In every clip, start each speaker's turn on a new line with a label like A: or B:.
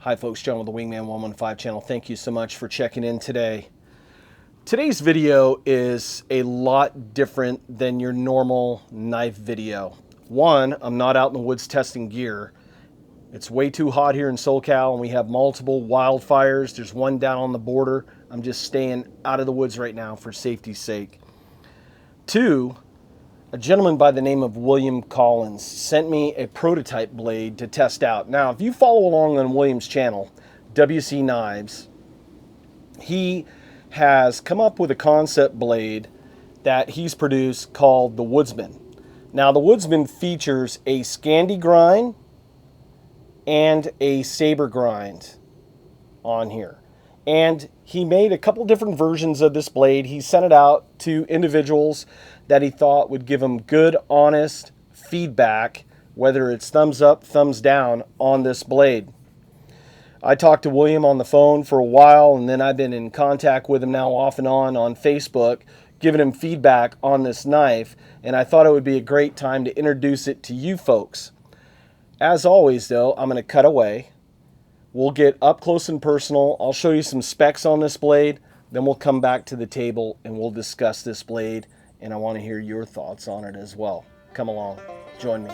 A: Hi folks, John with the Wingman 115 channel. Thank you so much for checking in today. Today's video is a lot different than your normal knife video. One, I'm not out in the woods testing gear. It's way too hot here in SoCal and we have multiple wildfires. There's one down on the border. I'm just staying out of the woods right now for safety's sake. Two, a gentleman by the name of William Collins sent me a prototype blade to test out. Now, if you follow along on William's channel, WC Knives, he has come up with a concept blade that he's produced called the Woodsman. Now, the Woodsman features a Scandi grind and a Saber grind on here. And he made a couple different versions of this blade. He sent it out to individuals that he thought would give him good, honest feedback, whether it's thumbs up, thumbs down on this blade. I talked to William on the phone for a while, and then I've been in contact with him now off and on Facebook, giving him feedback on this knife, and I thought it would be a great time to introduce it to you folks. As always, though, I'm going to cut away. We'll get up close and personal. I'll show you some specs on this blade. Then we'll come back to the table and we'll discuss this blade. And I want to hear your thoughts on it as well. Come along. Join me.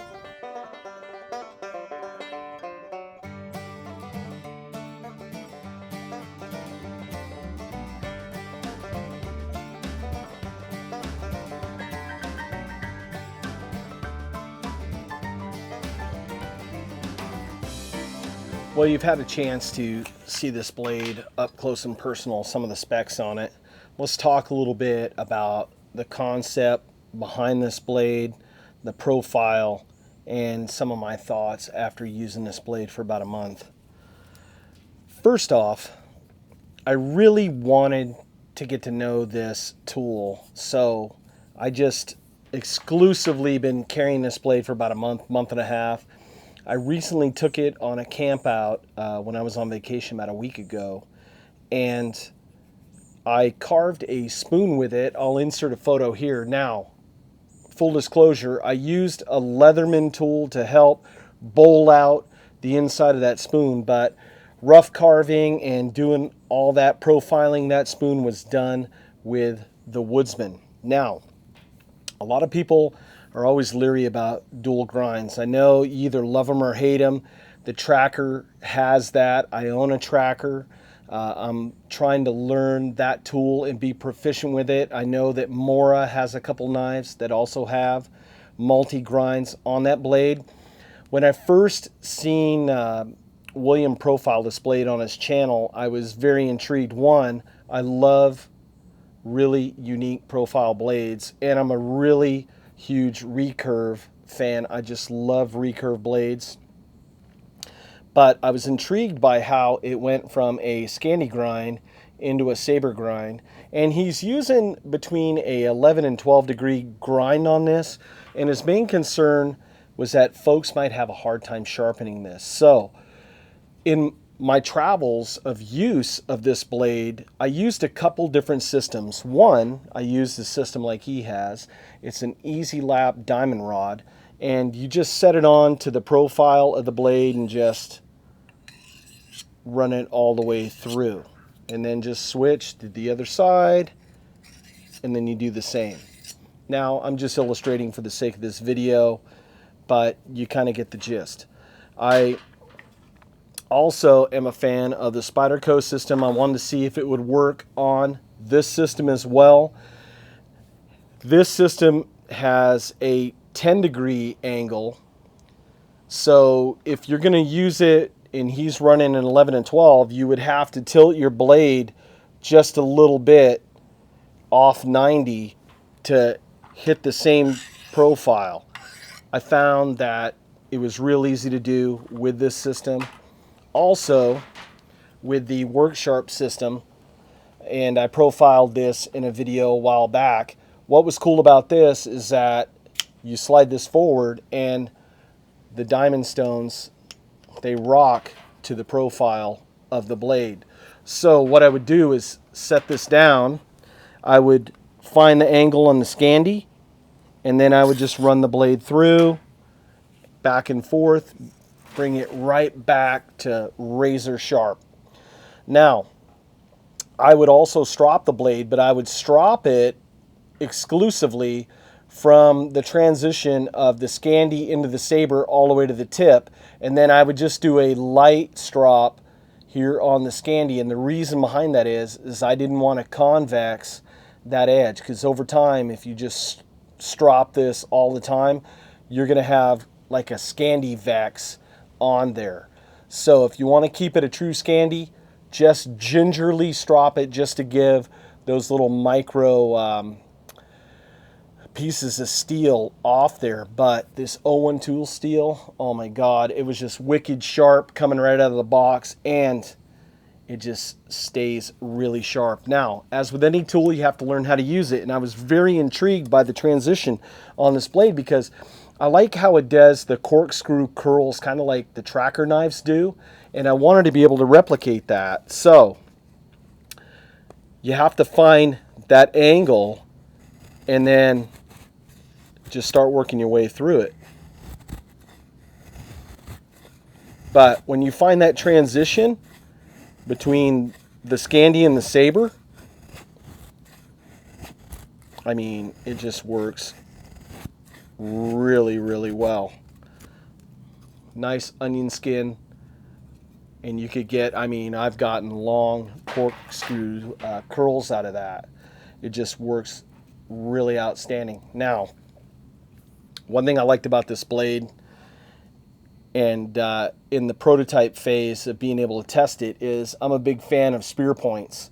A: Well, you've had a chance to see this blade up close and personal, some of the specs on it. Let's talk a little bit about the concept behind this blade, the profile, and some of my thoughts after using this blade for about a month. First off, I really wanted to get to know this tool, so I just exclusively been carrying this blade for about a month, month and a half. I recently took it on a camp out when I was on vacation about a week ago, and I carved a spoon with it. I'll insert a photo here. Now, full disclosure, I used a Leatherman tool to help bowl out the inside of that spoon, but rough carving and doing all that profiling, that spoon was done with the Woodsman. Now, a lot of people are always leery about dual grinds. I know you either love them or hate them. The Tracker has that. I own a Tracker. I'm trying to learn that tool and be proficient with it. I know that Mora has a couple knives that also have multi-grinds on that blade. When I first seen William profile this blade on his channel, I was very intrigued. One, I love really unique profile blades, and I'm a really huge recurve fan. I just love recurve blades. But I was intrigued by how it went from a Scandi grind into a Saber grind. And he's using between a 11 and 12 degree grind on this. And his main concern was that folks might have a hard time sharpening this. So in my travels of use of this blade, I used a couple different systems. One, I used a system like he has. It's an Easy Lap diamond rod, and you just set it on to the profile of the blade and just run it all the way through. And then just switch to the other side, and then you do the same. Now, I'm just illustrating for the sake of this video, but you kind of get the gist. I also am a fan of the Spyderco system. I wanted to see if it would work on this system as well. This system has a 10 degree angle. So if you're going to use it and he's running an 11 and 12, you would have to tilt your blade just a little bit off 90 to hit the same profile. I found that it was real easy to do with this system. Also, with the WorkSharp system, and I profiled this in a video a while back, what was cool about this is that you slide this forward and the diamond stones, they rock to the profile of the blade. So what I would do is set this down. I would find the angle on the Scandi, and then I would just run the blade through, back and forth, bring it right back to razor sharp. Now, I would also strop the blade, but I would strop it exclusively from the transition of the Scandi into the Saber all the way to the tip, and then I would just do a light strop here on the Scandi. And the reason behind that is I didn't want to convex that edge, because over time, if you just strop this all the time, you're going to have like a Scandi vex on there. So if you want to keep it a true Scandi, just gingerly strop it just to give those little micro pieces of steel off there. But this 01 tool steel, oh my God, it was just wicked sharp coming right out of the box, and it just stays really sharp. Now, as with any tool, you have to learn how to use it, and I was very intrigued by the transition on this blade because I like how it does the corkscrew curls kind of like the tracker knives do, and I wanted to be able to replicate that. So you have to find that angle and then just start working your way through it. But when you find that transition between the Scandi and the Saber, I mean, it just works really, really well. Nice onion skin, and you could get, I mean, I've gotten long corkscrew curls out of that. It just works really outstanding. Now, one thing I liked about this blade, and in the prototype phase of being able to test it, is I'm a big fan of Spearpoints.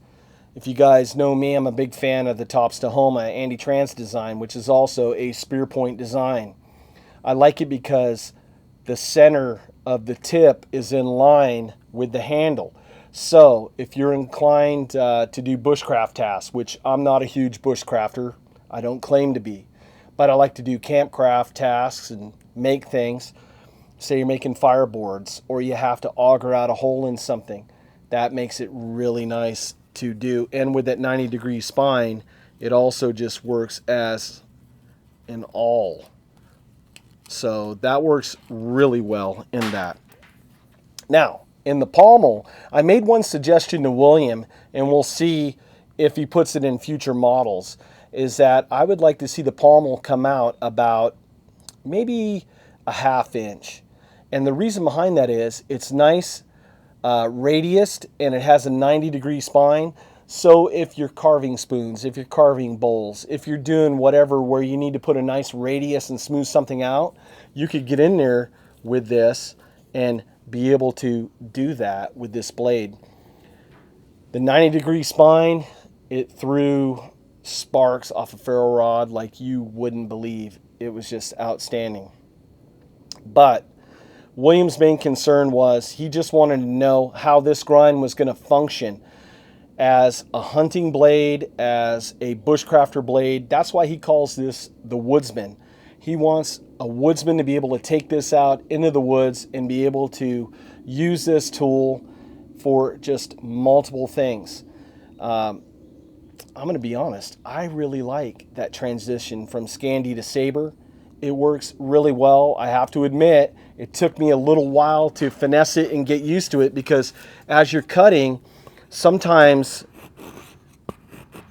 A: If you guys know me, I'm a big fan of the Tops Tahoma Andy Trans design, which is also a Spearpoint design. I like it because the center of the tip is in line with the handle. So if you're inclined to do bushcraft tasks, which I'm not a huge bushcrafter, I don't claim to be, but I like to do campcraft tasks and make things. Say you're making fireboards, or you have to auger out a hole in something. That makes it really nice to do. And with that 90-degree spine, it also just works as an awl. So that works really well in that. Now, in the pommel, I made one suggestion to William, and we'll see if he puts it in future models, is that I would like to see the pommel come out about maybe a ½ inch. And the reason behind that is it's nice radiused, and it has a 90-degree spine. So if you're carving spoons, if you're carving bowls, if you're doing whatever where you need to put a nice radius and smooth something out, you could get in there with this and be able to do that with this blade. The 90-degree spine, it threw sparks off a ferro rod like you wouldn't believe. It was just outstanding. But William's main concern was he just wanted to know how this grind was going to function as a hunting blade, as a bushcrafter blade. That's why he calls this the Woodsman. He wants a woodsman to be able to take this out into the woods and be able to use this tool for just multiple things. I'm going to be honest, I really like that transition from Scandi to Saber. It works really well. I have to admit, it took me a little while to finesse it and get used to it, because as you're cutting, sometimes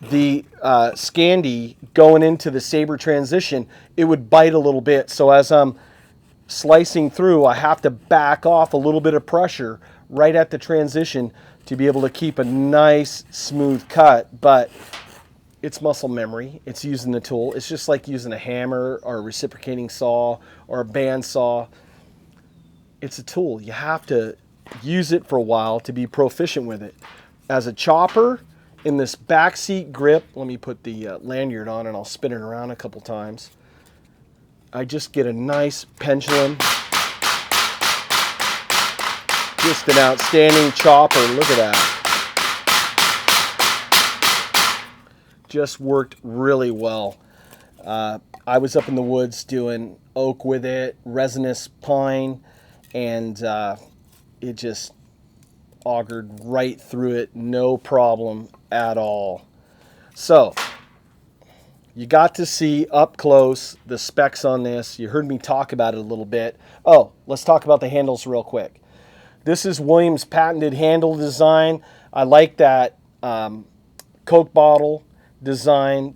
A: the Scandi going into the Saber transition, it would bite a little bit. So as I'm slicing through, I have to back off a little bit of pressure right at the transition to be able to keep a nice smooth cut. But it's muscle memory. It's using the tool. It's just like using a hammer or a reciprocating saw or a band saw. It's a tool. You have to use it for a while to be proficient with it. As a chopper, in this backseat grip, let me put the lanyard on and I'll spin it around a couple times. I just get a nice pendulum. Just an outstanding chopper. Look at that. Just worked really well. I was up in the woods doing oak with it, resinous pine, and it just augured right through it, no problem at all. So You got to see up close the specs on this. You heard me talk about it a little bit. Oh, let's talk about the handles real quick. This is Williams' patented handle design. I like that Coke bottle design.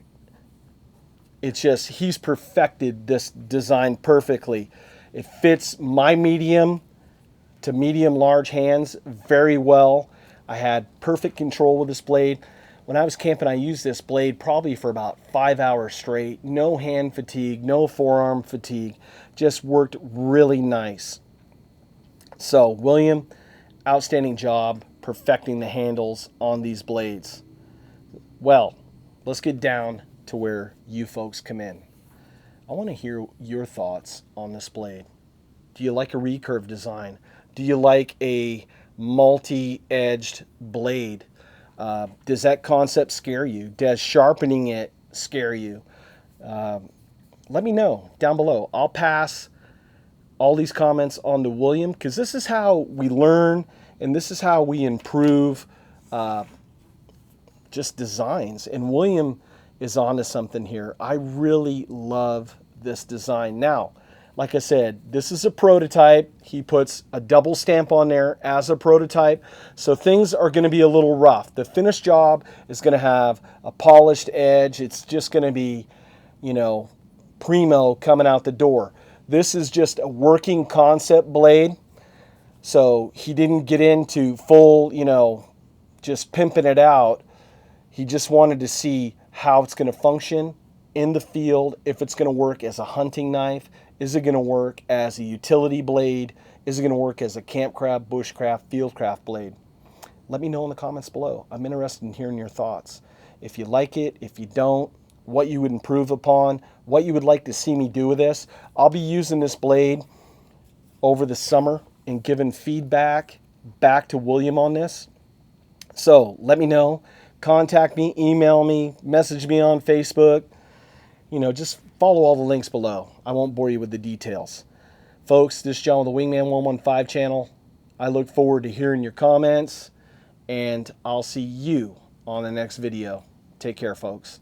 A: It's just, he's perfected this design perfectly. It fits my medium to medium large hands very well. I had perfect control with this blade. When I was camping, I used this blade probably for about 5 hours straight. No hand fatigue, no forearm fatigue. Just worked really nice. So, William, outstanding job perfecting the handles on these blades. Well, let's get down to where you folks come in. I want to hear your thoughts on this blade. Do you like a recurve design? Do you like a multi-edged blade? Does that concept scare you? Does sharpening it scare you? Let me know down below. I'll pass all these comments on to William, because this is how we learn and this is how we improve just designs. And William is onto something here. I really love this design. Now, like I said, this is a prototype. He puts a double stamp on there as a prototype. So things are going to be a little rough. The finished job is going to have a polished edge. It's just going to be, you know, primo coming out the door. This is just a working concept blade. So he didn't get into full, you know, just pimping it out. He just wanted to see how it's going to function in the field, if it's going to work as a hunting knife. Is it going to work as a utility blade? Is it going to work as a campcraft, bushcraft, fieldcraft blade? Let me know in the comments below. I'm interested in hearing your thoughts. If you like it, if you don't, what you would improve upon, what you would like to see me do with this. I'll be using this blade over the summer and giving feedback back to William on this. So let me know. Contact me, email me, message me on Facebook. You know, just follow all the links below. I won't bore you with the details. Folks, this is John with the Wingman 115 channel. I look forward to hearing your comments, and I'll see you on the next video. Take care, folks.